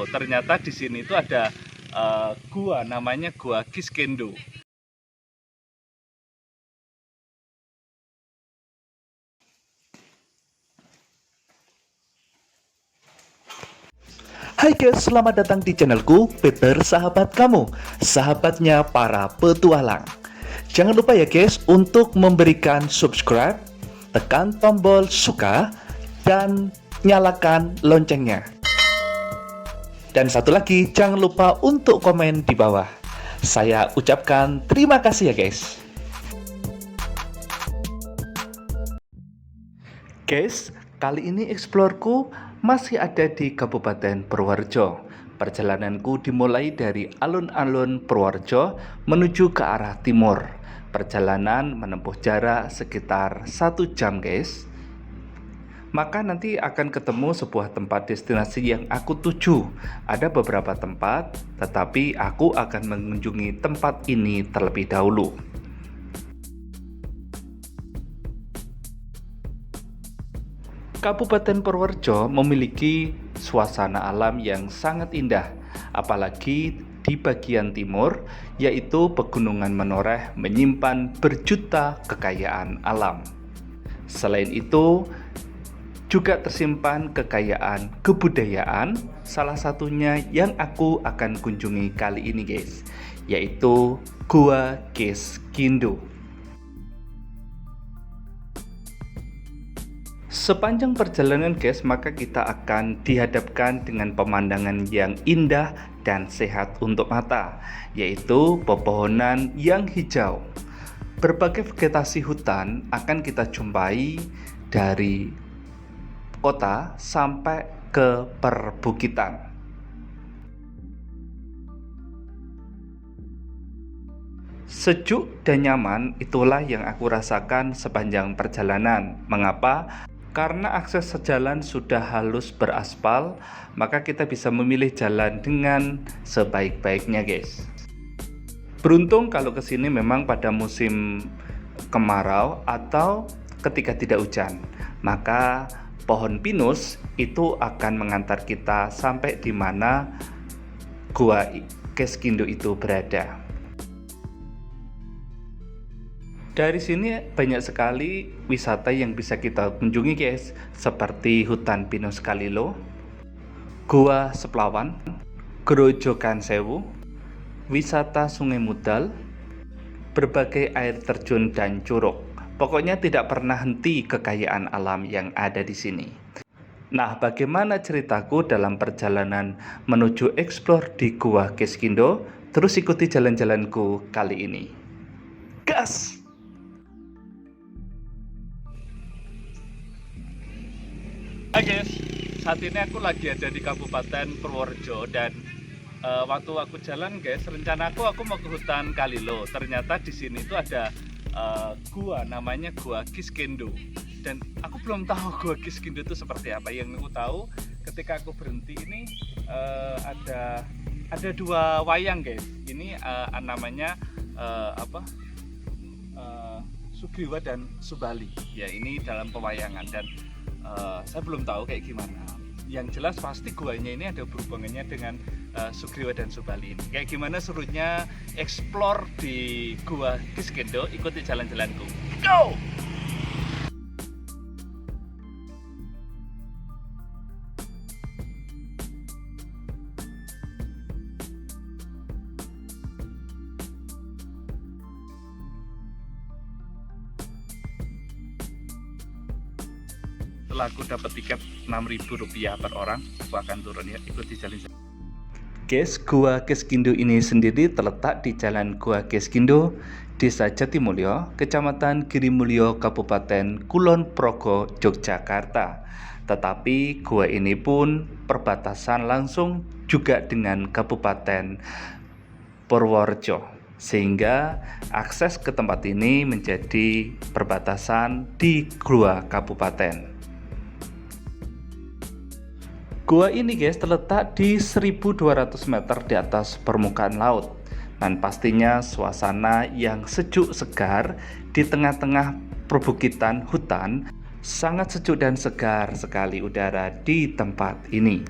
Kalilo. Ternyata di sini itu ada gua, namanya Gua Kiskindou. Hai guys, selamat datang di channelku, Peter Sahabat Kamu, sahabatnya para petualang. Jangan lupa ya guys, untuk memberikan subscribe, tekan tombol suka, dan nyalakan loncengnya. Dan satu lagi, jangan lupa untuk komen di bawah. Saya ucapkan terima kasih ya guys. Guys, kali ini eksplorku masih ada di Kabupaten Purworejo. Perjalananku dimulai dari alun-alun Purworejo menuju ke arah timur. Perjalanan menempuh jarak sekitar 1 jam guys. Maka nanti akan ketemu sebuah tempat destinasi yang aku tuju. Ada beberapa tempat, tetapi aku akan mengunjungi tempat ini terlebih dahulu. Kabupaten Purworejo memiliki suasana alam yang sangat indah, apalagi di bagian timur, yaitu Pegunungan Menoreh menyimpan berjuta kekayaan alam. Selain itu, juga tersimpan kekayaan kebudayaan, salah satunya yang aku akan kunjungi kali ini guys, yaitu Gua Kiskindou. Sepanjang perjalanan guys, maka kita akan dihadapkan dengan pemandangan yang indah dan sehat untuk mata, yaitu pepohonan yang hijau. Berbagai vegetasi hutan akan kita jumpai dari kota sampai ke perbukitan. Sejuk dan nyaman itulah yang aku rasakan sepanjang perjalanan. Mengapa? Karena akses jalan sudah halus beraspal, maka kita bisa memilih jalan dengan sebaik-baiknya guys. Beruntung kalau kesini memang pada musim kemarau atau ketika tidak hujan, maka pohon pinus itu akan mengantar kita sampai di mana Gua Kiskindou itu berada. Dari sini banyak sekali wisata yang bisa kita kunjungi guys, seperti hutan pinus Kalilo, Gua Seplawan, Grojogan Sewu, wisata Sungai Mudal, berbagai air terjun dan curug. Pokoknya tidak pernah henti kekayaan alam yang ada di sini. Nah, bagaimana ceritaku dalam perjalanan menuju eksplor di Gua Kiskindou? Terus ikuti jalan-jalanku kali ini. Gas! Hai guys, saat ini aku lagi ada di Kabupaten Purworejo dan waktu aku jalan guys, rencanaku aku mau ke hutan Kalilo. Ternyata di sini itu ada gua, namanya Gua Kiskindou. Dan aku belum tahu Gua Kiskindou itu seperti apa. Yang aku tahu ketika aku berhenti ini ada dua wayang guys. Ini namanya Sugriwa dan Subali. Ya, ini dalam pewayangan dan saya belum tahu kayak gimana. Yang jelas pasti guanya ini ada berhubungannya dengan Sugriwa dan Subali ini. Kayak gimana serunya explore di Gua Kiskindou? Ikuti jalan-jalanku. Go! Setelah aku dapat tiket Rp6.000 per orang, aku akan turun ya, ikuti jalan-jalan. Guys, Gua Kiskindou ini sendiri terletak di Jalan Gua Kiskindou, Desa Jatimulyo, Kecamatan Girimulyo, Kabupaten Kulon Progo, Yogyakarta. Tetapi gua ini pun perbatasan langsung juga dengan Kabupaten Purworejo, sehingga akses ke tempat ini menjadi perbatasan di dua kabupaten. Gua ini guys terletak di 1200 meter di atas permukaan laut, dan pastinya suasana yang sejuk segar di tengah-tengah perbukitan hutan. Sangat sejuk dan segar sekali udara di tempat ini.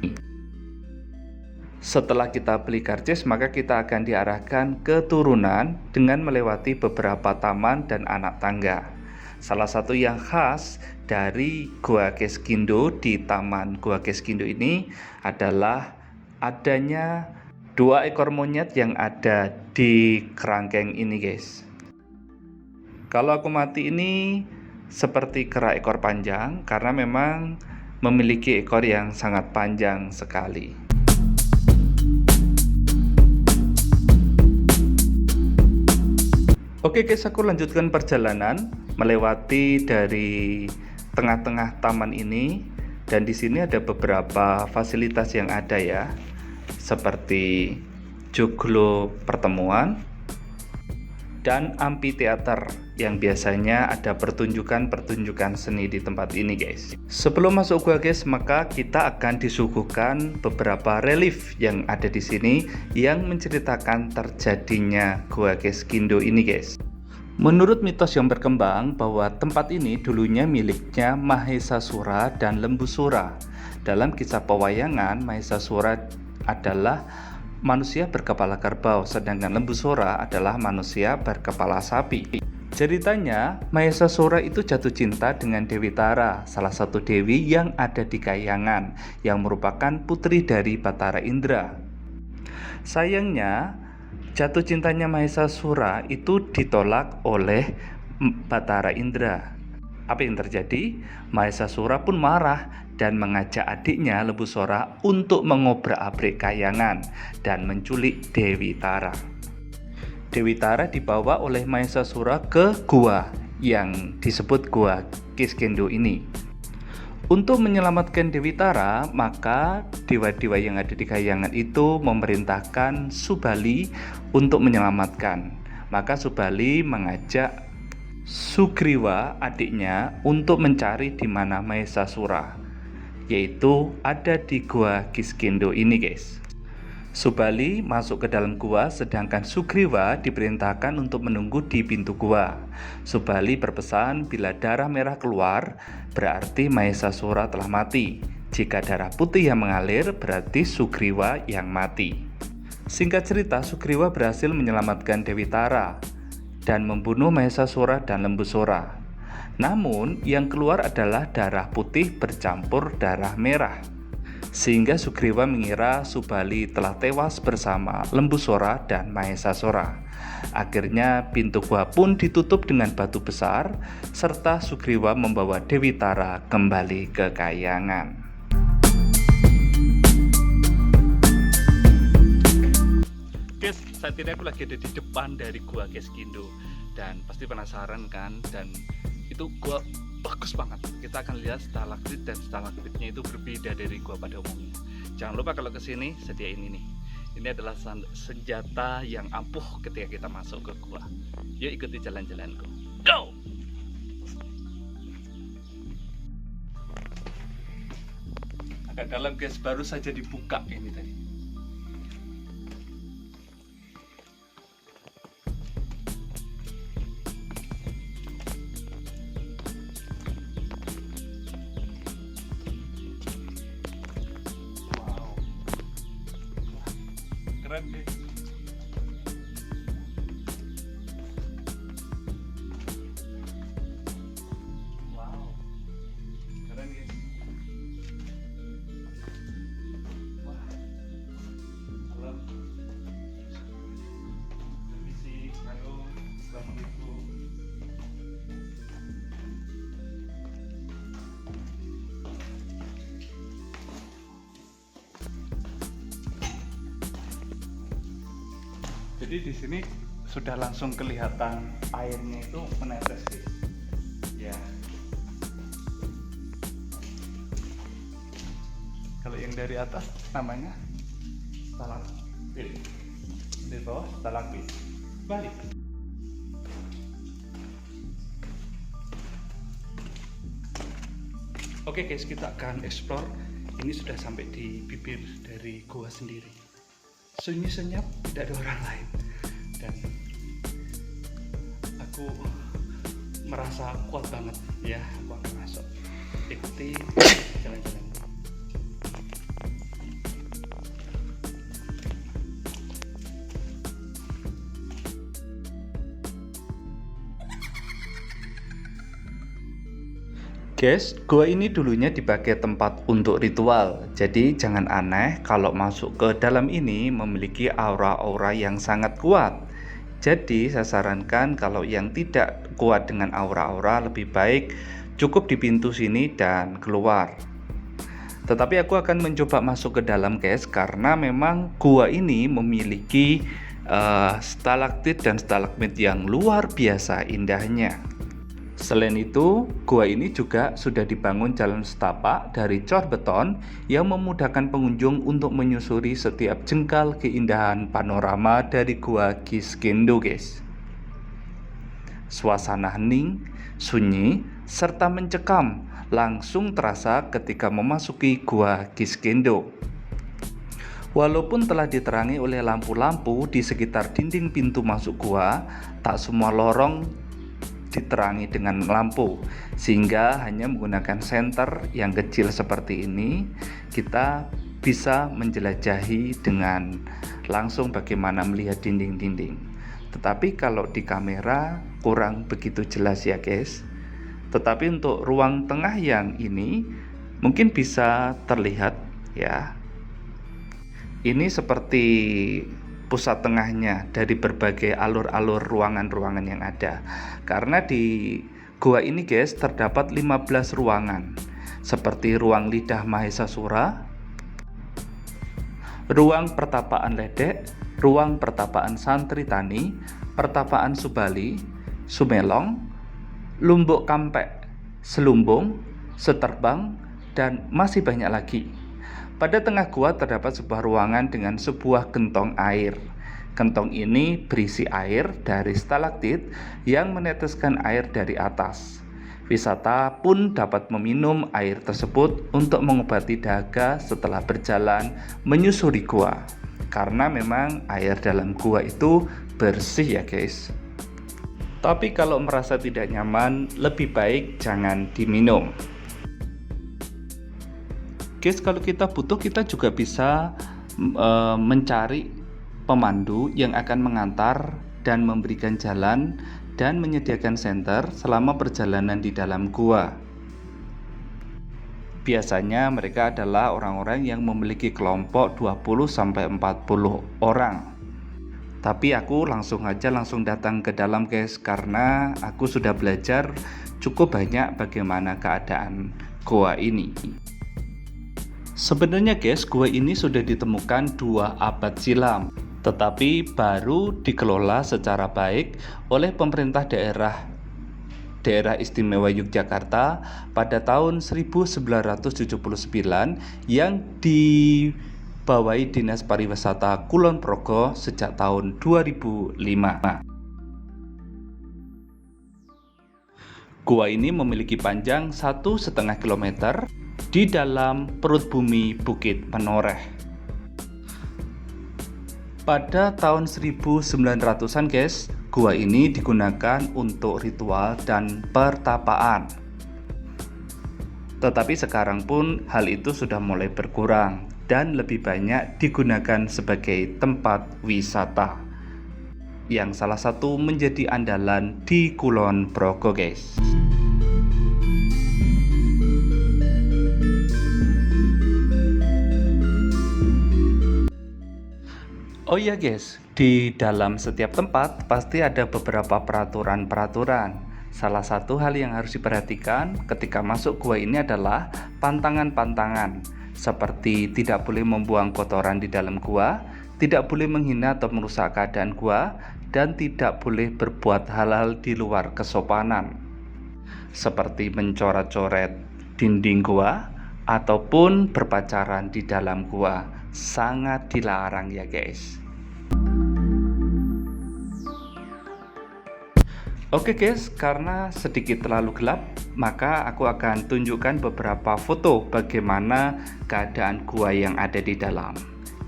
Setelah kita beli karcis, maka kita akan diarahkan ke turunan dengan melewati beberapa taman dan anak tangga. Salah satu yang khas dari Gua Geskindo di Taman Gua Geskindo ini adalah adanya 2 ekor monyet yang ada di kerangkeng ini, guys. Kalau aku mati ini seperti kera ekor panjang karena memang memiliki ekor yang sangat panjang sekali. Oke guys, aku lanjutkan perjalanan melewati dari tengah-tengah taman ini, dan di sini ada beberapa fasilitas yang ada ya, seperti joglo pertemuan dan amphitheater yang biasanya ada pertunjukan-pertunjukan seni di tempat ini, guys. Sebelum masuk gua, guys, maka kita akan disuguhkan beberapa relief yang ada di sini yang menceritakan terjadinya Gua Geskindo ini, guys. Menurut mitos yang berkembang bahwa tempat ini dulunya miliknya Mahesasura dan Lembusura. Dalam kisah pewayangan, Mahesasura adalah manusia berkepala kerbau, sedangkan Lembusura adalah manusia berkepala sapi. Ceritanya, Mahesasura itu jatuh cinta dengan Dewi Tara, salah satu dewi yang ada di Kahyangan, yang merupakan putri dari Batara Indra. Sayangnya, jatuh cintanya Mahesasura itu ditolak oleh Batara Indra. Apa yang terjadi? Mahesasura pun marah dan mengajak adiknya Lembusura untuk mengobrak-abrik Kahyangan dan menculik Dewi Tara. Dewi Tara dibawa oleh Mahesasura ke gua yang disebut Gua Geskindo ini. Untuk menyelamatkan Dewi Tara, maka dewa-dewa yang ada di Kahyangan itu memerintahkan Subali untuk menyelamatkan. Maka Subali mengajak Sugriwa, adiknya, untuk mencari di mana Mahesasura, yaitu ada di Gua Geskindo ini, guys. Subali masuk ke dalam gua, sedangkan Sugriwa diperintahkan untuk menunggu di pintu gua. Subali berpesan bila darah merah keluar, berarti Mahesasura telah mati. Jika darah putih yang mengalir, berarti Sugriwa yang mati. Singkat cerita, Sugriwa berhasil menyelamatkan Dewi Tara dan membunuh Mahesasura dan Lembusura. Namun, yang keluar adalah darah putih bercampur darah merah, sehingga Sugriwa mengira Subali telah tewas bersama Lembusura dan Mahesasura. Akhirnya pintu gua pun ditutup dengan batu besar, serta Sugriwa membawa Dewi Tara kembali ke Kahyangan. Guys, saat ini aku lagi ada di depan dari Gua Geskindo dan pasti penasaran kan, dan itu gua bagus banget. Kita akan lihat stalaktit dan stalagmitnya itu berbeda dari gua pada umumnya. Jangan lupa kalau kesini sediain ini. Ini adalah senjata yang ampuh ketika kita masuk ke gua. Yuk ikuti jalan-jalanku. Go! Agak dalam, guys, baru saja dibuka ini tadi. Keren, guys. Wow, keren, guys. Wah, alam. Permisi, halo, assalamualaikum. Jadi di sini sudah langsung kelihatan airnya itu menetes, guys. Ya. Kalau yang dari atas namanya stalaktit, di bawah stalagmit. Balik. Oke guys, kita akan explore. Ini sudah sampai di bibir dari gua sendiri. Sunyi senyap, tidak ada orang lain, dan aku merasa kuat banget ya. Aku akan masuk, ikuti jalan-jalan. Guys, gua ini dulunya dipakai tempat untuk ritual, jadi jangan aneh kalau masuk ke dalam ini memiliki aura-aura yang sangat kuat. Jadi saya sarankan kalau yang tidak kuat dengan aura-aura lebih baik cukup di pintu sini dan keluar. Tetapi aku akan mencoba masuk ke dalam guys, karena memang gua ini memiliki stalaktit dan stalagmit yang luar biasa indahnya. Selain itu, gua ini juga sudah dibangun jalan setapak dari cor beton yang memudahkan pengunjung untuk menyusuri setiap jengkal keindahan panorama dari Gua Kiskindho, guys. Suasana hening, sunyi, serta mencekam langsung terasa ketika memasuki Gua Kiskindho. Walaupun telah diterangi oleh lampu-lampu di sekitar dinding pintu masuk gua, tak semua lorong diterangi dengan lampu, sehingga hanya menggunakan senter yang kecil seperti ini kita bisa menjelajahi dengan langsung bagaimana melihat dinding-dinding. Tetapi kalau di kamera kurang begitu jelas ya guys. Tetapi untuk ruang tengah yang ini mungkin bisa terlihat ya. Ini seperti pusat tengahnya dari berbagai alur-alur ruangan-ruangan yang ada. Karena di gua ini guys terdapat 15 ruangan, seperti ruang lidah Mahesasura, ruang pertapaan ledek, ruang pertapaan santri tani, pertapaan Subali, Sumelong, lumbuk kampek, selumbung, seterbang, dan masih banyak lagi. Pada tengah gua terdapat sebuah ruangan dengan sebuah gentong air. Gentong ini berisi air dari stalaktit yang meneteskan air dari atas. Wisata pun dapat meminum air tersebut untuk mengobati dahaga setelah berjalan menyusuri gua. Karena memang air dalam gua itu bersih ya guys. Tapi kalau merasa tidak nyaman, lebih baik jangan diminum. Guys, kalau kita butuh kita juga bisa mencari pemandu yang akan mengantar dan memberikan jalan dan menyediakan senter selama perjalanan di dalam gua. Biasanya mereka adalah orang-orang yang memiliki kelompok 20-40 orang. Tapi aku langsung datang ke dalam guys, karena aku sudah belajar cukup banyak bagaimana keadaan gua ini. Sebenarnya guys, gua ini sudah ditemukan 2 abad silam, tetapi baru dikelola secara baik oleh pemerintah daerah istimewa Yogyakarta pada tahun 1979 yang dibawahi Dinas Pariwisata Kulon Progo sejak tahun 2005. Gua ini memiliki panjang 1,5 km di dalam perut bumi Bukit Menoreh. Pada tahun 1900-an guys, gua ini digunakan untuk ritual dan pertapaan. Tetapi sekarang pun hal itu sudah mulai berkurang dan lebih banyak digunakan sebagai tempat wisata, yang salah satu menjadi andalan di Kulon Progo guys. Oh iya guys, di dalam setiap tempat pasti ada beberapa peraturan-peraturan. Salah satu hal yang harus diperhatikan ketika masuk gua ini adalah pantangan-pantangan, seperti tidak boleh membuang kotoran di dalam gua, tidak boleh menghina atau merusak keadaan gua, dan tidak boleh berbuat hal-hal di luar kesopanan, seperti mencoret-coret dinding gua ataupun berpacaran di dalam gua. Sangat dilarang ya guys. Oke guys, karena sedikit terlalu gelap, maka aku akan tunjukkan beberapa foto bagaimana keadaan gua yang ada di dalam.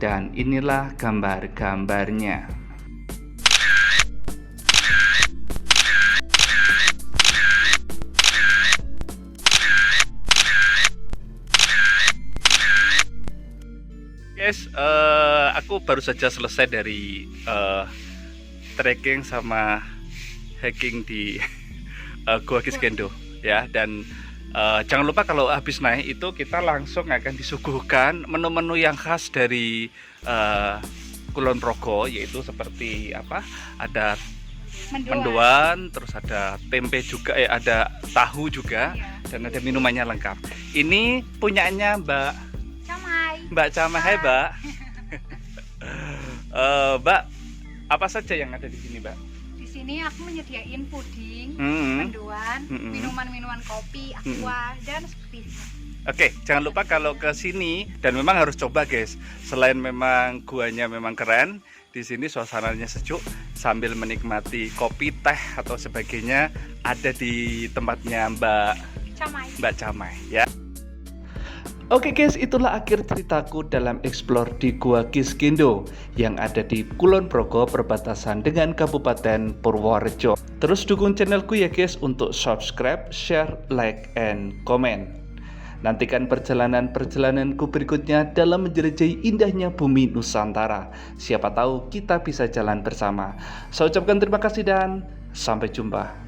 Dan inilah gambar-gambarnya. Guys, aku baru saja selesai dari trekking sama hiking di Gua Kiskindho ya, dan Jangan lupa kalau habis naik itu kita langsung akan disuguhkan menu-menu yang khas dari Kulon Progo, yaitu seperti apa? Ada mendoan, terus ada tempe juga, ada tahu juga, dan ada minumannya lengkap. Ini punyanya Mbak Camai. Hai Mbak. Mbak, apa saja yang ada di sini Mbak? Di sini aku menyediain puding, Hmm. mendoan, minuman-minuman kopi, aqua, dan seperti itu. Oke, jangan lupa kalau ke sini, dan memang harus coba guys. Selain memang guanya memang keren, di sini suasananya sejuk sambil menikmati kopi, teh atau sebagainya ada di tempatnya Mbak Camai ya. Oke guys, itulah akhir ceritaku dalam explore di Gua Kiskindo yang ada di Kulon Progo perbatasan dengan Kabupaten Purworejo. Terus dukung channelku ya guys untuk subscribe, share, like, and comment. Nantikan perjalanan-perjalananku berikutnya dalam menjelajahi indahnya bumi Nusantara. Siapa tahu kita bisa jalan bersama. Saya ucapkan terima kasih dan sampai jumpa.